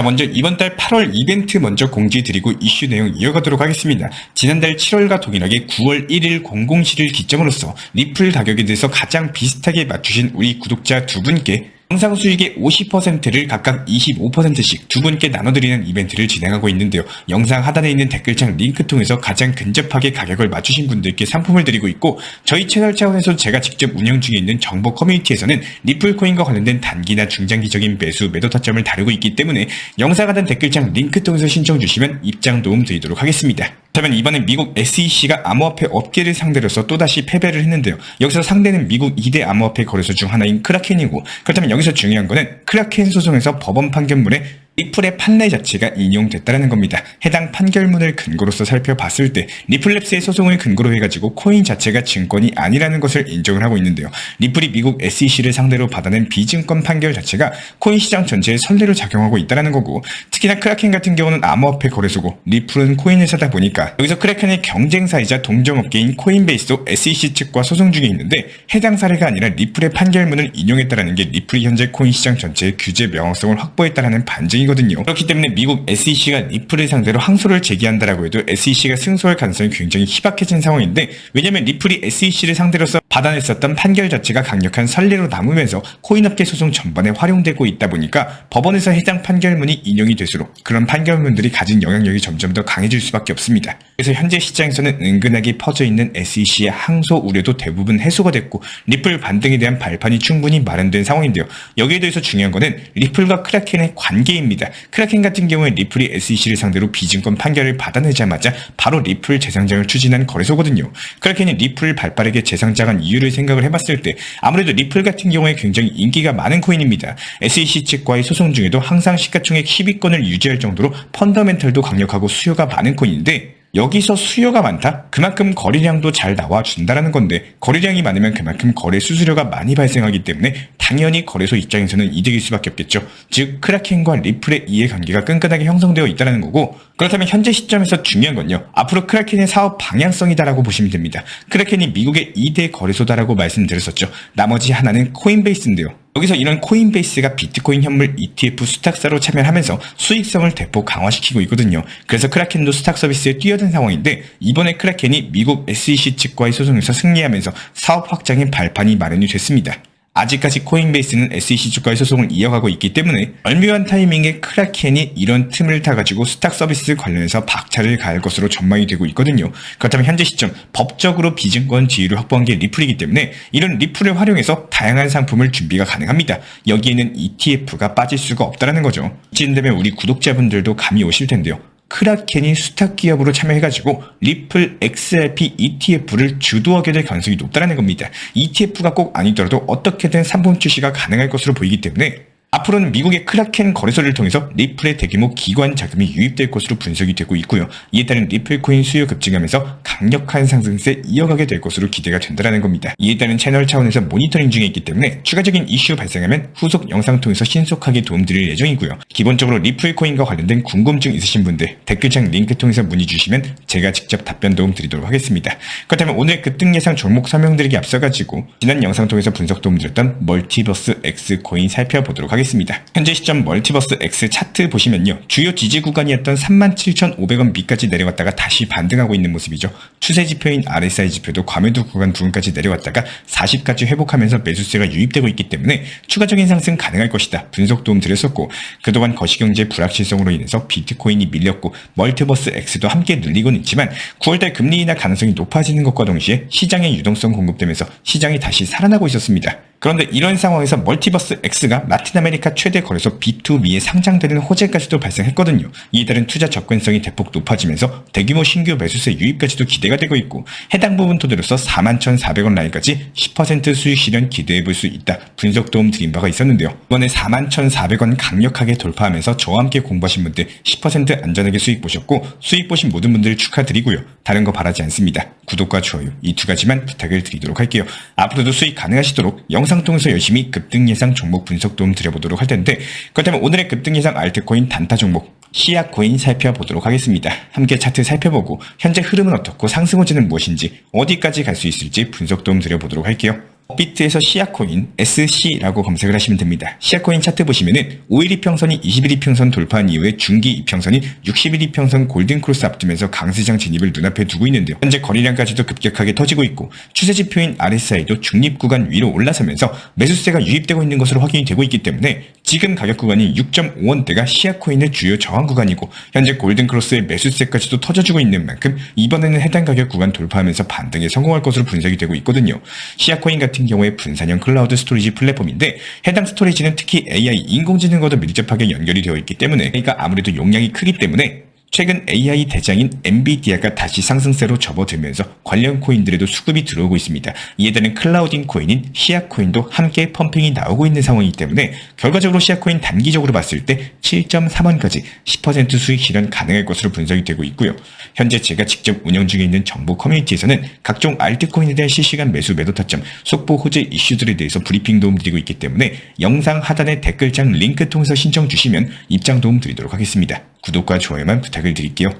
먼저 이번 달 8월 이벤트 먼저 공지드리고 이슈 내용 이어가도록 하겠습니다. 지난달 7월과 동일하게 9월 1일 00시를 기점으로써 리플 가격에 대해서 가장 비슷하게 맞추신 우리 구독자 두 분께 영상 수익의 50%를 각각 25%씩 두 분께 나눠드리는 이벤트를 진행하고 있는데요. 영상 하단에 있는 댓글창 링크 통해서 가장 근접하게 가격을 맞추신 분들께 상품을 드리고 있고, 저희 채널 차원에서 제가 직접 운영 중에 있는 정보 커뮤니티에서는 리플 코인과 관련된 단기나 중장기적인 매수 매도 타점을 다루고 있기 때문에 영상 하단 댓글창 링크 통해서 신청 주시면 입장 도움 드리도록 하겠습니다. 그렇다면 이번엔 미국 SEC가 암호화폐 업계를 상대로서 또다시 패배를 했는데요. 여기서 상대는 미국 2대 암호화폐 거래소 중 하나인 크라켄이고, 그렇다면 여기서 중요한 거는 크라켄 소송에서 법원 판결문에 리플의 판례 자체가 인용됐다는 겁니다. 해당 판결문을 근거로서 살펴봤을 때 리플랩스의 소송을 근거로 해가지고 코인 자체가 증권이 아니라는 것을 인정을 하고 있는데요. 리플이 미국 SEC를 상대로 받아낸 비증권 판결 자체가 코인 시장 전체에 선례로 작용하고 있다는 거고, 특히나 크라켄 같은 경우는 암호화폐 거래소고 리플은 코인을 사다 보니까 여기서 크라켄의 경쟁사이자 동종업계인 코인베이스도 SEC 측과 소송 중에 있는데, 해당 사례가 아니라 리플의 판결문을 인용했다는 게 리플이 현재 코인 시장 전체의 규제 명확성을 확보했다는 반증이거든요. 그렇기 때문에 미국 SEC가 리플을 상대로 항소를 제기한다라고 해도 SEC가 승소할 가능성이 굉장히 희박해진 상황인데, 왜냐면 리플이 SEC를 상대로서 받아냈었던 판결 자체가 강력한 선례로 남으면서 코인업계 소송 전반에 활용되고 있다 보니까 법원에서 해당 판결문이 인용이 될수록 그런 판결문들이 가진 영향력이 점점 더 강해질 수밖에 없습니다. 그래서 현재 시장에서는 은근하게 퍼져있는 SEC의 항소 우려도 대부분 해소가 됐고, 리플 반등에 대한 발판이 충분히 마련된 상황인데요. 여기에 대해서 중요한 거는 리플과 크라켄의 관계입니다. 크라켄 같은 경우에 리플이 SEC를 상대로 비증권 판결을 받아내자마자 바로 리플 재상장을 추진한 거래소거든요. 크라켄이 리플을 발빠르게 재상장한 이유를 생각을 해봤을 때 아무래도 리플 같은 경우에 굉장히 인기가 많은 코인입니다. SEC 측과의 소송 중에도 항상 시가총액 10위권을 유지할 정도로 펀더멘털도 강력하고 수요가 많은 코인인데, 여기서 수요가 많다? 그만큼 거래량도 잘 나와준다라는 건데, 거래량이 많으면 그만큼 거래 수수료가 많이 발생하기 때문에 당연히 거래소 입장에서는 이득일 수밖에 없겠죠. 즉 크라켄과 리플의 이해관계가 끈끈하게 형성되어 있다는 거고, 그렇다면 현재 시점에서 중요한 건요, 앞으로 크라켄의 사업 방향성이다라고 보시면 됩니다. 크라켄이 미국의 2대 거래소다라고 말씀드렸었죠. 나머지 하나는 코인베이스인데요. 여기서 이런 코인베이스가 비트코인 현물 ETF 수탁사로 참여하면서 수익성을 대폭 강화시키고 있거든요. 그래서 크라켄도 수탁 서비스에 뛰어든 상황인데, 이번에 크라켄이 미국 SEC 측과의 소송에서 승리하면서 사업 확장의 발판이 마련이 됐습니다. 아직까지 코인베이스는 SEC 측과의 소송을 이어가고 있기 때문에 얼묘한 타이밍에 크라켄이 이런 틈을 타가지고 수탁 서비스 관련해서 박차를 가할 것으로 전망이 되고 있거든요. 그렇다면 현재 시점 법적으로 비증권 지위를 확보한 게 리플이기 때문에 이런 리플을 활용해서 다양한 상품을 준비가 가능합니다. 여기에는 ETF가 빠질 수가 없다는 거죠. 이쯤 되면 우리 구독자분들도 감이 오실 텐데요. 크라켄이 수탁 기업으로 참여해가지고 리플 XRP ETF를 주도하게 될 가능성이 높다는 겁니다. ETF가 꼭 아니더라도 어떻게든 상품 출시가 가능할 것으로 보이기 때문에 앞으로는 미국의 크라켄 거래소를 통해서 리플의 대규모 기관 자금이 유입될 것으로 분석이 되고 있고요. 이에 따른 리플 코인 수요 급증하면서 강력한 상승세 이어가게 될 것으로 기대가 된다는 겁니다. 이에 따른 채널 차원에서 모니터링 중에 있기 때문에 추가적인 이슈 발생하면 후속 영상 통해서 신속하게 도움드릴 예정이고요. 기본적으로 리플 코인과 관련된 궁금증 있으신 분들 댓글창 링크 통해서 문의 주시면 제가 직접 답변 도움 드리도록 하겠습니다. 그렇다면 오늘 급등 예상 종목 설명드리기 앞서가지고 지난 영상 통해서 분석 도움 드렸던 멀티버스 X 코인 살펴보도록 하겠습니다. 현재 시점 멀티버스 X 차트 보시면요, 주요 지지 구간이었던 37,500원 밑까지 내려왔다가 다시 반등하고 있는 모습이죠. 추세 지표인 RSI 지표도 과매도 구간 부근까지 내려왔다가 40까지 회복하면서 매수세가 유입되고 있기 때문에 추가적인 상승 가능할 것이다 분석 도움 드렸었고, 그동안 거시경제 불확실성으로 인해서 비트코인이 밀렸고 멀티버스 X도 함께 늘리고는 있지만 9월달 금리 인하 가능성이 높아지는 것과 동시에 시장의 유동성 공급되면서 시장이 다시 살아나고 있었습니다. 그런데 이런 상황에서 멀티버스 X가 라틴 아메리카 최대 거래소 B2B에 상장되는 호재까지도 발생했거든요. 이에 따른 투자 접근성이 대폭 높아지면서 대규모 신규 매수세 유입까지도 기대가 되고 있고, 해당 부분 토대로서 41,400원 라인까지 10% 수익 실현 기대해볼 수 있다 분석 도움 드린 바가 있었는데요. 이번에 41,400원 강력하게 돌파하면서 저와 함께 공부하신 분들 10% 안전하게 수익 보셨고, 수익 보신 모든 분들 축하드리고요. 다른 거 바라지 않습니다. 구독과 좋아요 이 두 가지만 부탁을 드리도록 할게요. 앞으로도 수익 가능하시도록 영상 통해서 열심히 급등 예상 종목 분석 도움 드려보도록 할 텐데, 그렇다면 오늘의 급등 예상 알트코인 단타 종목 시약코인 살펴보도록 하겠습니다. 함께 차트 살펴보고 현재 흐름은 어떻고 상승 호재는 무엇인지 어디까지 갈 수 있을지 분석 도움 드려보도록 할게요. 업비트에서 시아코인 SC라고 검색을 하시면 됩니다. 시아코인 차트 보시면은 5일 이평선이 20일 이평선 돌파한 이후에 중기 이평선이 60일 이평선 골든크로스 앞두면서 강세장 진입을 눈앞에 두고 있는데요. 현재 거래량까지도 급격하게 터지고 있고 추세지표인 RSI도 중립 구간 위로 올라서면서 매수세가 유입되고 있는 것으로 확인이 되고 있기 때문에 지금 가격 구간이 6.5원대가 시아코인의 주요 저항 구간이고 현재 골든크로스의 매수세까지도 터져주고 있는 만큼 이번에는 해당 가격 구간 돌파하면서 반등에 성공할 것으로 분석이 되고 있거든요. 시아코인 같은 경우에 분산형 클라우드 스토리지 플랫폼인데 해당 스토리지는 특히 AI 인공지능과도 밀접하게 연결이 되어 있기 때문에 그러니까 아무래도 용량이 크기 때문에 최근 AI 대장인 엔비디아가 다시 상승세로 접어들면서 관련 코인들에도 수급이 들어오고 있습니다. 이에 따른 클라우딩 코인인 시아코인도 함께 펌핑이 나오고 있는 상황이기 때문에 결과적으로 시아코인 단기적으로 봤을 때 7.3원까지 10% 수익 실현 가능할 것으로 분석이 되고 있고요. 현재 제가 직접 운영 중에 있는 정보 커뮤니티에서는 각종 알트코인에 대한 실시간 매수 매도 타점, 속보 호재 이슈들에 대해서 브리핑 도움 드리고 있기 때문에 영상 하단의 댓글창 링크 통해서 신청 주시면 입장 도움 드리도록 하겠습니다. 구독과 좋아요만 부탁을 드릴게요.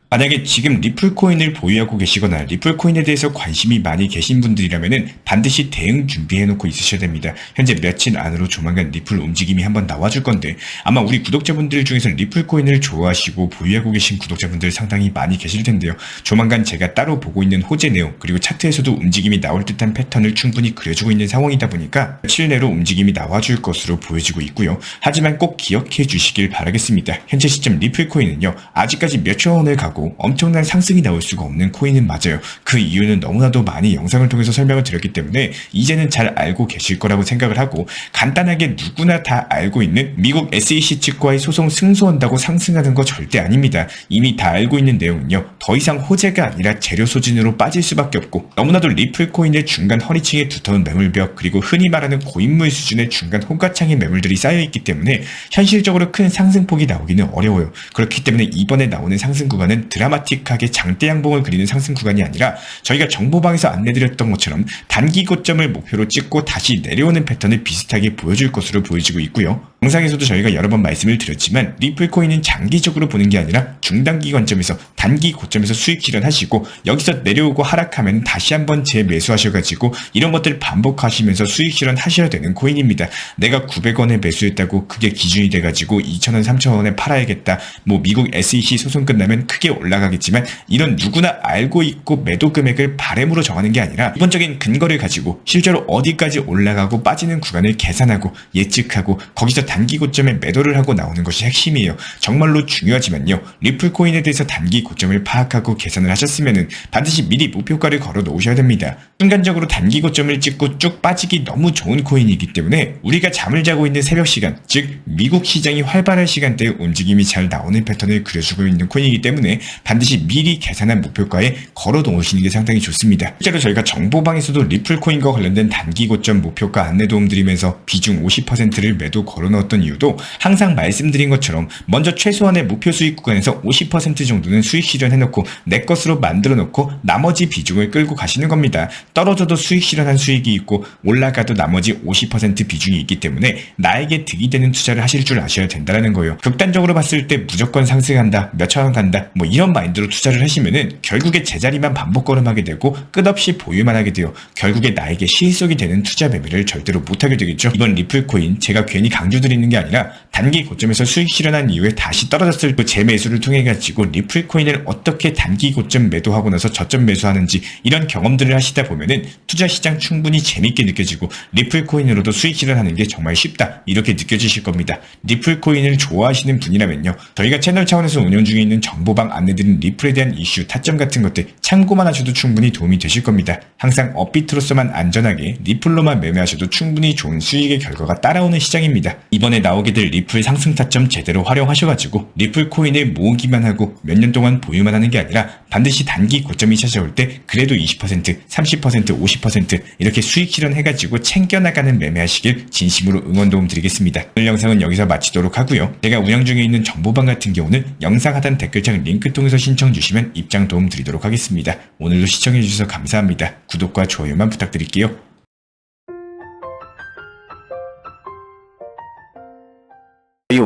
만약에 지금 리플코인을 보유하고 계시거나 리플코인에 대해서 관심이 많이 계신 분들이라면 반드시 대응 준비해놓고 있으셔야 됩니다. 현재 며칠 안으로 조만간 리플 움직임이 한번 나와줄 건데 아마 우리 구독자분들 중에서 리플코인을 좋아하시고 보유하고 계신 구독자분들 상당히 많이 계실 텐데요. 조만간 제가 따로 보고 있는 호재 내용 그리고 차트에서도 움직임이 나올 듯한 패턴을 충분히 그려주고 있는 상황이다 보니까 며칠 내로 움직임이 나와줄 것으로 보여지고 있고요. 하지만 꼭 기억해 주시길 바라겠습니다. 현재 시점 리플코인은요. 아직까지 몇천 원을 가고 엄청난 상승이 나올 수가 없는 코인은 맞아요. 그 이유는 너무나도 많이 영상을 통해서 설명을 드렸기 때문에 이제는 잘 알고 계실 거라고 생각을 하고 간단하게 누구나 다 알고 있는 미국 SEC 측과의 소송 승소한다고 상승하는 거 절대 아닙니다. 이미 다 알고 있는 내용은요. 더 이상 호재가 아니라 재료 소진으로 빠질 수밖에 없고 너무나도 리플코인의 중간 허리층에 두터운 매물벽 그리고 흔히 말하는 고인물 수준의 중간 호가창의 매물들이 쌓여있기 때문에 현실적으로 큰 상승폭이 나오기는 어려워요. 그렇기 때문에 이번에 나오는 상승 구간은 드라마틱하게 장대 양봉을 그리는 상승 구간이 아니라 저희가 정보방에서 안내드렸던 것처럼 단기 고점을 목표로 찍고 다시 내려오는 패턴을 비슷하게 보여줄 것으로 보여지고 있고요. 영상에서도 저희가 여러 번 말씀을 드렸지만 리플코인은 장기적으로 보는 게 아니라 중단기 관점에서 단기 고점에서 수익 실현하시고 여기서 내려오고 하락하면 다시 한번 재매수하셔가지고 이런 것들 반복하시면서 수익 실현하셔야 되는 코인입니다. 내가 900원에 매수했다고 그게 기준이 돼가지고 2,000원, 3,000원에 팔아야겠다. 뭐 미국 SEC 소송 끝나면 크게 올라가겠지만 이런 누구나 알고 있고 매도 금액을 바램으로 정하는 게 아니라 기본적인 근거를 가지고 실제로 어디까지 올라가고 빠지는 구간을 계산하고 예측하고 거기서 단기 고점에 매도를 하고 나오는 것이 핵심이에요. 정말로 중요하지만요. 리플코인에 대해서 단기 고점을 파악하고 계산을 하셨으면 반드시 미리 목표가를 걸어 놓으셔야 됩니다. 순간적으로 단기 고점을 찍고 쭉 빠지기 너무 좋은 코인이기 때문에 우리가 잠을 자고 있는 새벽 시간, 즉 미국 시장이 활발한 시간대에 움직임이 잘 나오는 패턴을 그려주고 있는 코인이기 때문에 반드시 미리 계산한 목표가에 걸어 놓으시는 게 상당히 좋습니다. 실제로 저희가 정보방에서도 리플코인과 관련된 단기 고점 목표가 안내 도움 드리면서 비중 50%를 매도 걸어 넣었던 이유도 항상 말씀드린 것처럼 먼저 최소한의 목표 수익 구간에서 50% 정도는 수익 실현해놓고 내 것으로 만들어 놓고 나머지 비중을 끌고 가시는 겁니다. 떨어져도 수익 실현한 수익이 있고 올라가도 나머지 50% 비중이 있기 때문에 나에게 득이 되는 투자를 하실 줄 아셔야 된다는 거예요. 극단적으로 봤을 때 무조건 상승한다, 몇천 원 간다, 뭐 이런 마인드로 투자를 하시면은 결국에 제자리만 반복걸음하게 되고 끝없이 보유만 하게 돼요. 결국에 나에게 실속이 되는 투자 매매를 절대로 못하게 되겠죠. 이번 리플코인 제가 괜히 강조드리는 게 아니라 단기 고점에서 수익 실현한 이후에 다시 떨어졌을 때 재매수를 통해 가지고 리플코인을 어떻게 단기 고점 매도하고 나서 저점 매수하는지 이런 경험들을 하시다 보면은 투자 시장 충분히 재밌게 느껴지고 리플코인으로도 수익 실현하는 게 정말 쉽다 이렇게 느껴지실 겁니다. 리플코인을 좋아하시는 분이라면요. 저희가 채널 차원에서 운영 중에 있는 정보방 안내드린 리플에 대한 이슈, 타점 같은 것들 참고만 하셔도 충분히 도움이 되실 겁니다. 항상 업비트로서만 안전하게 리플로만 매매하셔도 충분히 좋은 수익의 결과가 따라오는 시장입니다. 이번에 나오게 될 리플 상승 타점 제대로 활용하셔가지고 리플 코인을 모으기만 하고 몇 년 동안 보유만 하는 게 아니라 반드시 단기 고점이 찾아올 때 그래도 20%, 30%, 50% 이렇게 수익 실현해가지고 챙겨나가는 매매하시길 진심으로 응원 도움 드리겠습니다. 오늘 영상은 여기서 마치도록 하고요. 제가 운영 중에 있는 정보방 같은 경우는 영상 하단 댓글창 링크 통해서 신청 주시면 입장 도움 드리도록 하겠습니다. 오늘도 시청해주셔서 감사합니다. 구독과 좋아요만 부탁드릴게요.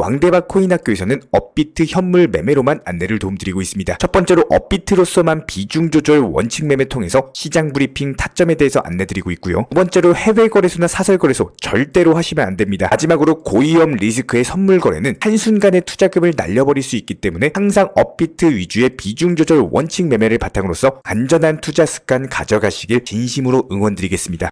왕대박 코인학교에서는 업비트 현물 매매로만 안내를 도움드리고 있습니다. 첫 번째로 업비트로서만 비중 조절 원칙 매매 통해서 시장 브리핑 타점에 대해서 안내드리고 있고요. 두 번째로 해외 거래소나 사설 거래소 절대로 하시면 안 됩니다. 마지막으로 고위험 리스크의 선물 거래는 한순간에 투자금을 날려버릴 수 있기 때문에 항상 업비트 위주의 비중 조절 원칙 매매를 바탕으로서 안전한 투자 습관 가져가시길 진심으로 응원드리겠습니다.